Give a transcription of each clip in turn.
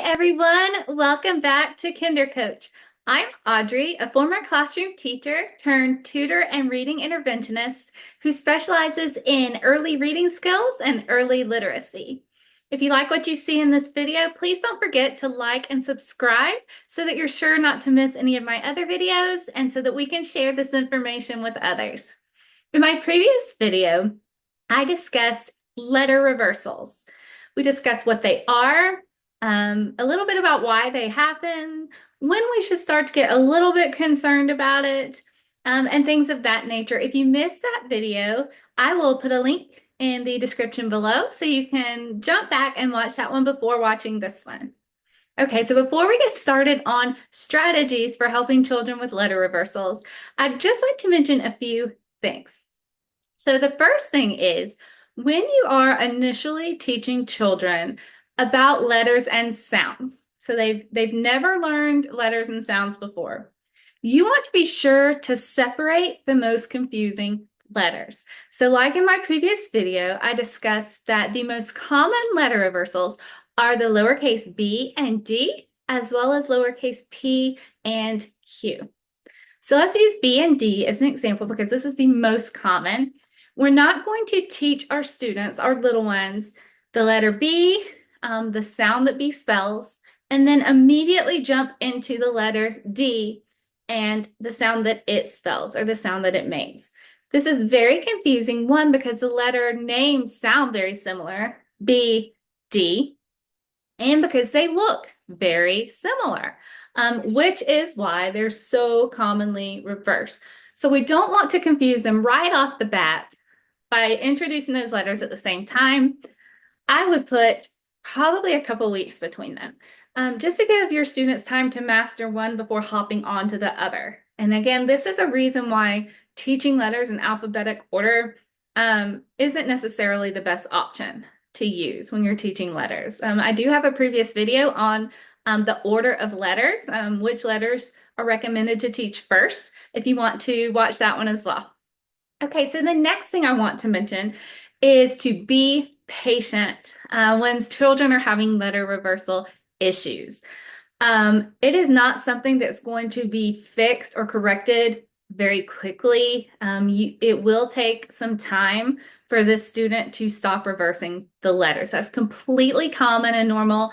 everyone, welcome back to KinderCoach. I'm Audrey, a former classroom teacher turned tutor and reading interventionist who specializes in early reading skills and early literacy. If you like what you see in this video, please don't forget to like and subscribe so that you're sure not to miss any of my other videos and so that we can share this information with others. In my previous video, I discussed letter reversals. We discussed what they are, a little bit about why they happen, when we should start to get a little bit concerned about it, and things of that nature. If you missed that video, I will put a link in the description below so you can jump back and watch that one before watching this one. Okay, so before we get started on strategies for helping children with letter reversals, I'd just like to mention a few things. So the first thing is, when you are initially teaching children about letters and sounds, so they've never learned letters and sounds before, you want to be sure to separate the most confusing letters. So like in my previous video, I discussed that the most common letter reversals are the lowercase b and d, as well as lowercase p and q. So let's use b and d as an example because this is the most common. We're not going to teach our students, our little ones, the letter B, the sound that B spells, and then immediately jump into the letter D and the sound that it spells or the sound that it makes. This is very confusing, one, because the letter names sound very similar, B, D, and because they look very similar, which is why they're so commonly reversed. So we don't want to confuse them right off the bat by introducing those letters at the same time. I would put probably a couple weeks between them, just to give your students time to master one before hopping on to the other. And again, this is a reason why teaching letters in alphabetic order isn't necessarily the best option to use when you're teaching letters. I do have a previous video on the order of letters, which letters are recommended to teach first, if you want to watch that one as well. Okay, so the next thing I want to mention is to be patient when children are having letter reversal issues. It is not something that's going to be fixed or corrected very quickly. It will take some time for this student to stop reversing the letters. That's completely common and normal.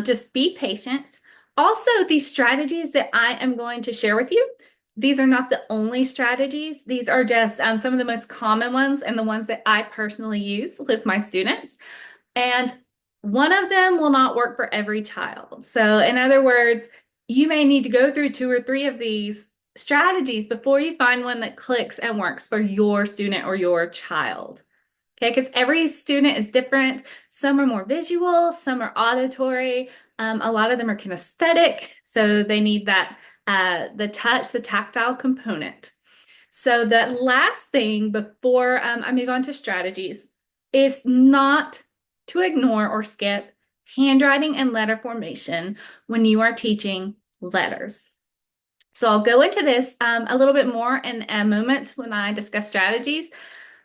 Just be patient. Also, these strategies that I am going to share with you, these are not the only strategies. These are just some of the most common ones and the ones that I personally use with my students. And one of them will not work for every child. So in other words, you may need to go through 2 or 3 of these strategies before you find one that clicks and works for your student or your child. Okay, because every student is different. Some are more visual, some are auditory. A lot of them are kinesthetic, so they need that the touch, the tactile component. So the last thing before I move on to strategies is not to ignore or skip handwriting and letter formation when you are teaching letters. So I'll go into this a little bit more in a moment when I discuss strategies.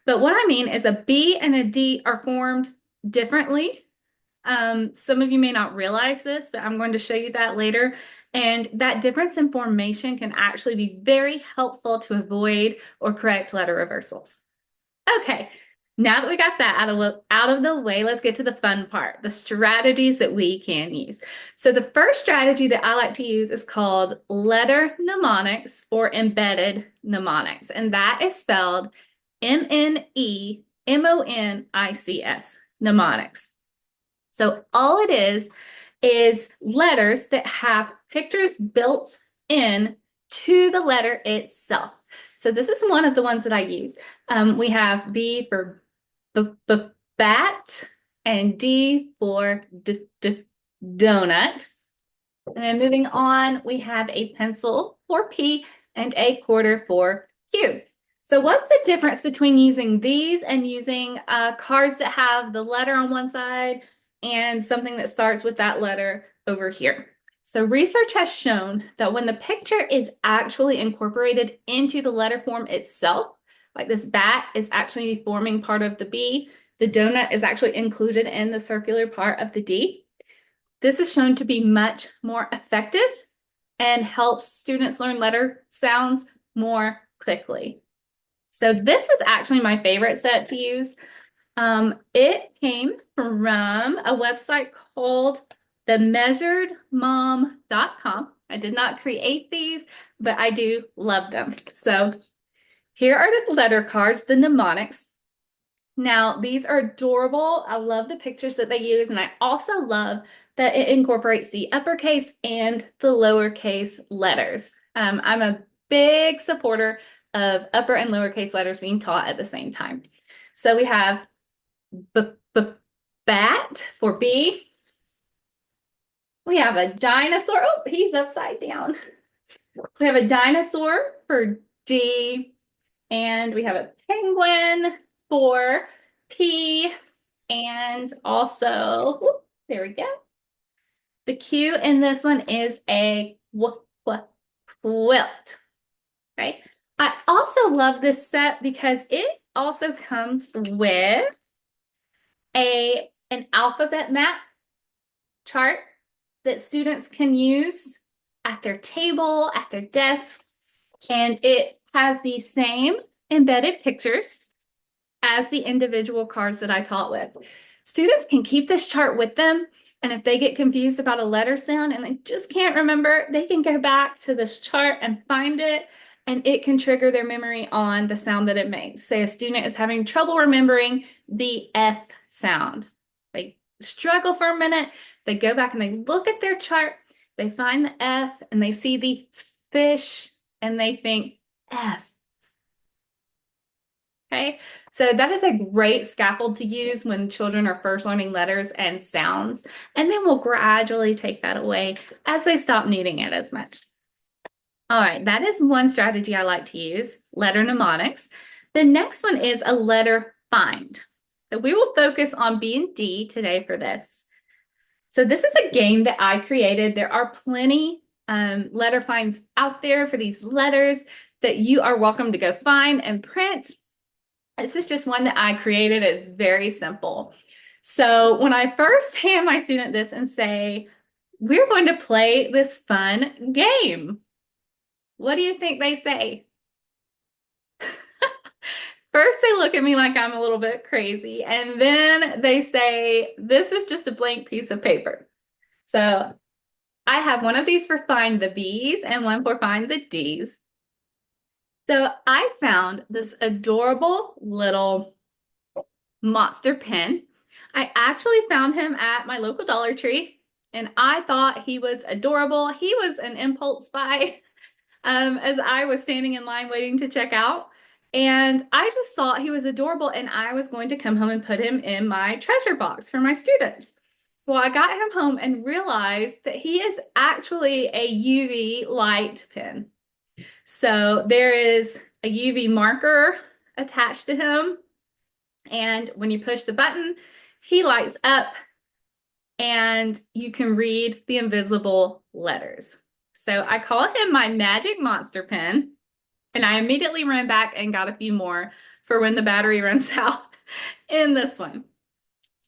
But what I mean is a B and a D are formed differently. Some of you may not realize this, but I'm going to show you that later. And that difference in formation can actually be very helpful to avoid or correct letter reversals. Okay, now that we got that out of the way, let's get to the fun part, the strategies that we can use. So the first strategy that I like to use is called letter mnemonics or embedded mnemonics, and that is spelled MNEMONICS, mnemonics. So all it is letters that have pictures built in to the letter itself. So this is one of the ones that I use. We have B for bat and D for donut. And then moving on, we have a pencil for P and a quarter for Q. So what's the difference between using these and using cards that have the letter on one side and something that starts with that letter over here? So research has shown that when the picture is actually incorporated into the letter form itself, like this bat is actually forming part of the B, the donut is actually included in the circular part of the D. This is shown to be much more effective and helps students learn letter sounds more quickly. So this is actually my favorite set to use. It came from a website called themeasuredmom.com. I did not create these, but I do love them. So here are the letter cards, the mnemonics. Now, these are adorable. I love the pictures that they use, and I also love that it incorporates the uppercase and the lowercase letters. I'm a big supporter of upper and lowercase letters being taught at the same time. So we have bat for B. We have a dinosaur. Oh, he's upside down. We have a dinosaur for D, and we have a penguin for P, and also, there we go. The Q in this one is a quilt, right? I also love this set because it also comes with an alphabet map chart that students can use at their table, at their desk, and it has the same embedded pictures as the individual cards that I taught with. Students can keep this chart with them, and if they get confused about a letter sound and they just can't remember, they can go back to this chart and find it, and it can trigger their memory on the sound that it makes. Say a student is having trouble remembering the F sound. They struggle for a minute, they go back and they look at their chart, they find the F, and they see the fish, and they think F. Okay, so that is a great scaffold to use when children are first learning letters and sounds, and then we'll gradually take that away as they stop needing it as much. All right, that is one strategy I like to use, letter mnemonics. The next one is a letter find. So we will focus on B and D today for this. So this is a game that I created. There are plenty letter finds out there for these letters that you are welcome to go find and print. This is just one that I created. It's very simple. So when I first hand my student this and say, we're going to play this fun game, what do you think they say? First, they look at me like I'm a little bit crazy, and then they say, this is just a blank piece of paper. So I have one of these for find the B's and one for find the D's. So I found this adorable little monster pen. I actually found him at my local Dollar Tree, and I thought he was adorable. He was an impulse buy as I was standing in line waiting to check out. And I just thought he was adorable, and I was going to come home and put him in my treasure box for my students. Well, I got him home and realized that he is actually a UV light pen. So there is a UV marker attached to him, and when you push the button, he lights up and you can read the invisible letters. So I call him my magic monster pen, and I immediately ran back and got a few more for when the battery runs out in this one.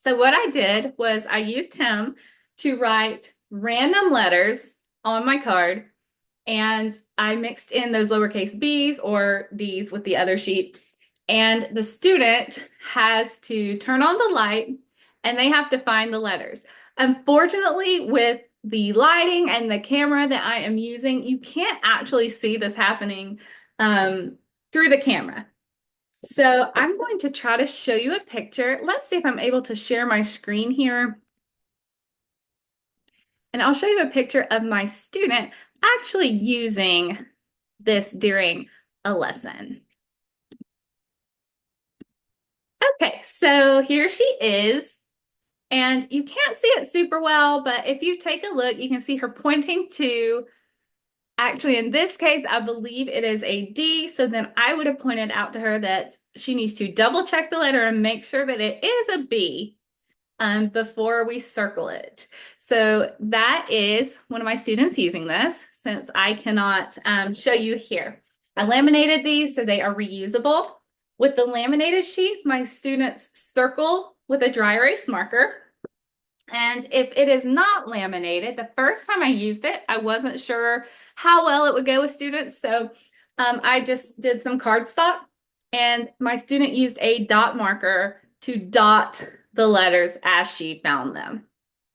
So what I did was I used him to write random letters on my card, and I mixed in those lowercase b's or d's with the other sheet. And the student has to turn on the light and they have to find the letters. Unfortunately, with the lighting and the camera that I am using, you can't actually see this happening through the camera. So I'm going to try to show you a picture. Let's see if I'm able to share my screen here. And I'll show you a picture of my student actually using this during a lesson. Okay, so here she is, and you can't see it super well, but if you take a look, you can see her pointing to, actually in this case, I believe it is a D, so then I would have pointed out to her that she needs to double check the letter and make sure that it is a B before we circle it. So that is one of my students using this, since I cannot show you here. I laminated these so they are reusable. With the laminated sheets, my students circle with a dry erase marker. And if it is not laminated, the first time I used it, I wasn't sure how well it would go with students. So I just did some cardstock, and my student used a dot marker to dot the letters as she found them.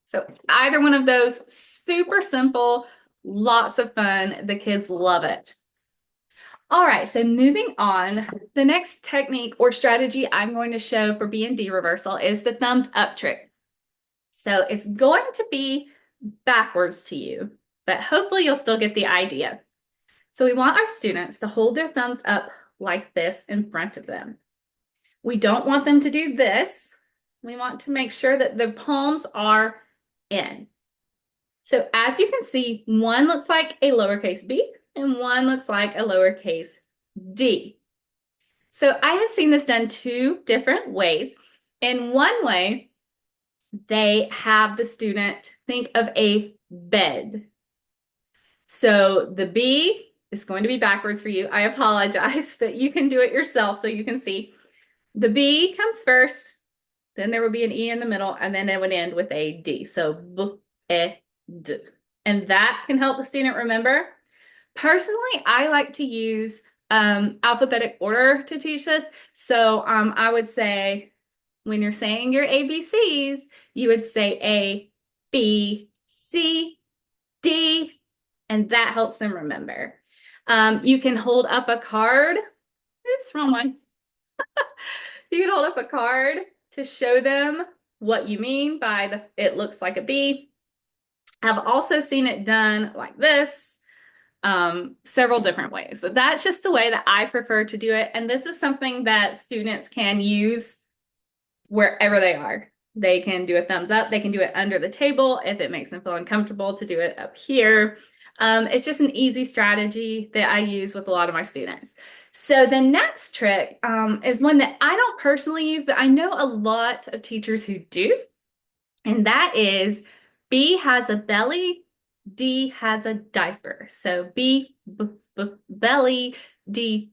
So either one of those, super simple, lots of fun. The kids love it. All right, so moving on, the next technique or strategy I'm going to show for B&D reversal is the thumbs up trick. So it's going to be backwards to you, but hopefully you'll still get the idea. So we want our students to hold their thumbs up like this in front of them. We don't want them to do this. We want to make sure that the palms are in. So as you can see, one looks like a lowercase b and one looks like a lowercase d. So I have seen this done two different ways. In one way, they have the student think of a bed. So the B is going to be backwards for you. I apologize, but you can do it yourself so you can see. The B comes first, then there will be an E in the middle, and then it would end with a D. So B, E, D. And that can help the student remember. Personally, I like to use alphabetic order to teach this. So I would say when you're saying your ABCs, you would say A, B, C, D, and that helps them remember. You can hold up a card. Oops, wrong one. You can hold up a card to show them what you mean by it looks like a B. I've also seen it done like this, several different ways, but that's just the way that I prefer to do it. And this is something that students can use wherever they are. They can do a thumbs up. They can do it under the table if it makes them feel uncomfortable to do it up here. It's just an easy strategy that I use with a lot of my students. So the next trick is one that I don't personally use, but I know a lot of teachers who do. And that is B has a belly, D has a diaper. So B, belly, D,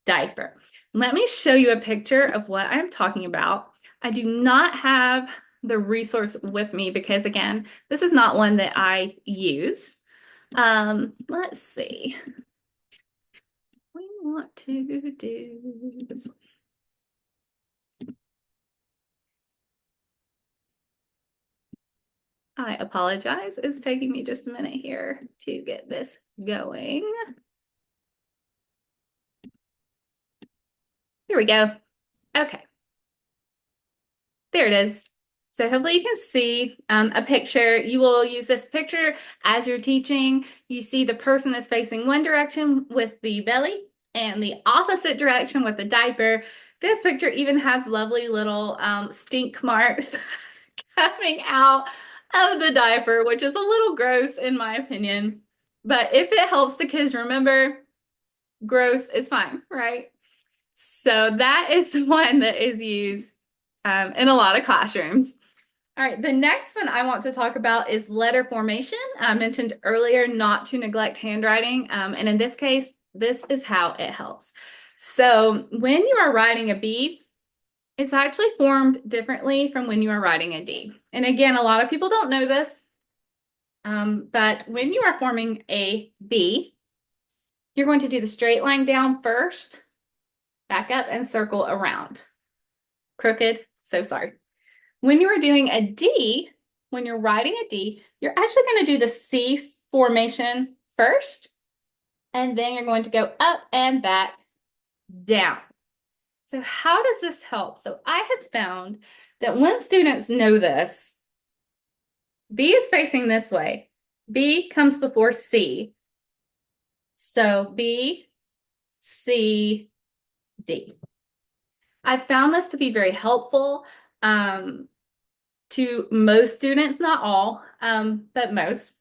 diaper. Let me show you a picture of what I'm talking about. I do not have the resource with me because, again, this is not one that I use. Let's see. We want to do this one. I apologize. It's taking me just a minute here to get this going. Here we go. Okay. There it is. So hopefully you can see a picture. You will use this picture as you're teaching. You see the person is facing one direction with the belly and the opposite direction with the diaper. This picture even has lovely little stink marks coming out of the diaper, which is a little gross in my opinion. But if it helps the kids remember, gross is fine, right? So that is the one that is used in a lot of classrooms. All right, the next one I want to talk about is letter formation. I mentioned earlier not to neglect handwriting, and in this case, this is how it helps. So when you are writing a B, it's actually formed differently from when you are writing a D. And again, a lot of people don't know this, but when you are forming a B, you're going to do the straight line down first, back up and circle around. Crooked, so sorry. When you are doing a D, when you're writing a D, you're actually going to do the C formation first, and then you're going to go up and back down. So how does this help? So I have found that when students know this, B is facing this way. B comes before C. So B, C, D. I've found this to be very helpful to most students, not all, but most.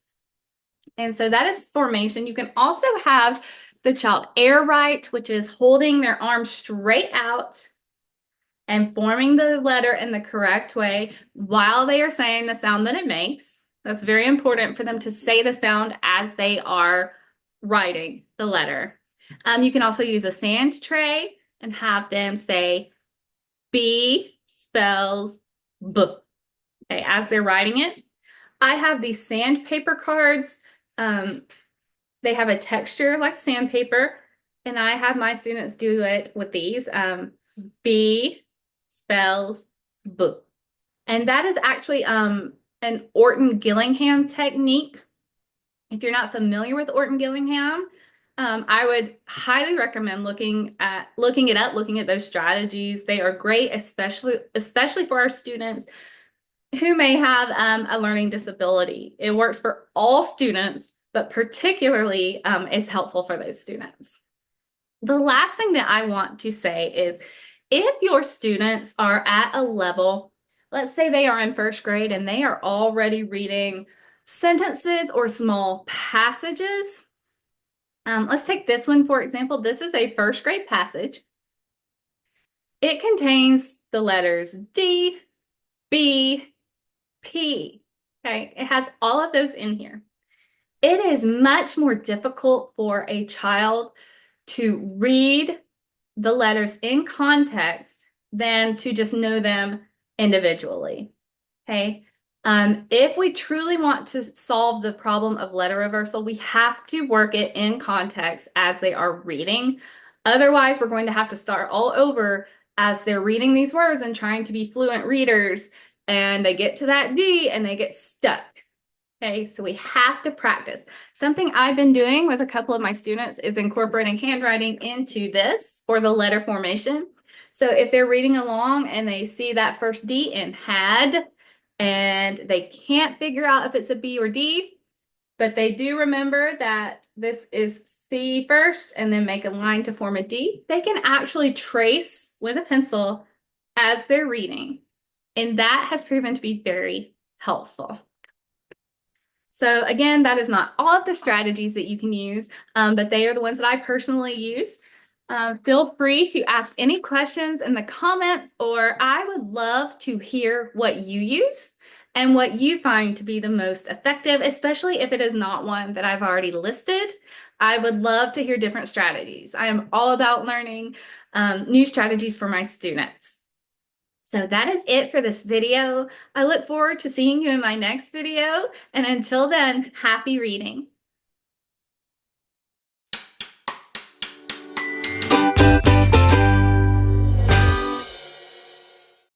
And so that is formation. You can also have the child air write, which is holding their arm straight out and forming the letter in the correct way while they are saying the sound that it makes. That's very important for them to say the sound as they are writing the letter. You can also use a sand tray and have them say B spells B. okay, as they're writing it. I have these sandpaper cards. They have a texture like sandpaper, and I have my students do it with these. B spells book. And that is actually an Orton Gillingham technique. If you're not familiar with Orton Gillingham, I would highly recommend looking it up, looking at those strategies. They are great, especially for our students who may have a learning disability. It works for all students, but particularly is helpful for those students. The last thing that I want to say is if your students are at a level, let's say they are in first grade and they are already reading sentences or small passages. Let's take this one, for example. This is a first grade passage. It contains the letters D, B, P. Okay, it has all of those in here. It is much more difficult for a child to read the letters in context than to just know them individually. Okay. If we truly want to solve the problem of letter reversal, we have to work it in context as they are reading. Otherwise, we're going to have to start all over as they're reading these words and trying to be fluent readers, and they get to that D and they get stuck. Okay, so we have to practice. Something I've been doing with a couple of my students is incorporating handwriting into this for the letter formation. So if they're reading along and they see that first D in had, and they can't figure out if it's a B or D, but they do remember that this is C first and then make a line to form a D, they can actually trace with a pencil as they're reading. And that has proven to be very helpful. So again, that is not all of the strategies that you can use, but they are the ones that I personally use. Feel free to ask any questions in the comments, or I would love to hear what you use and what you find to be the most effective, especially if it is not one that I've already listed. I would love to hear different strategies. I am all about learning new strategies for my students. So that is it for this video. I look forward to seeing you in my next video, and until then, happy reading.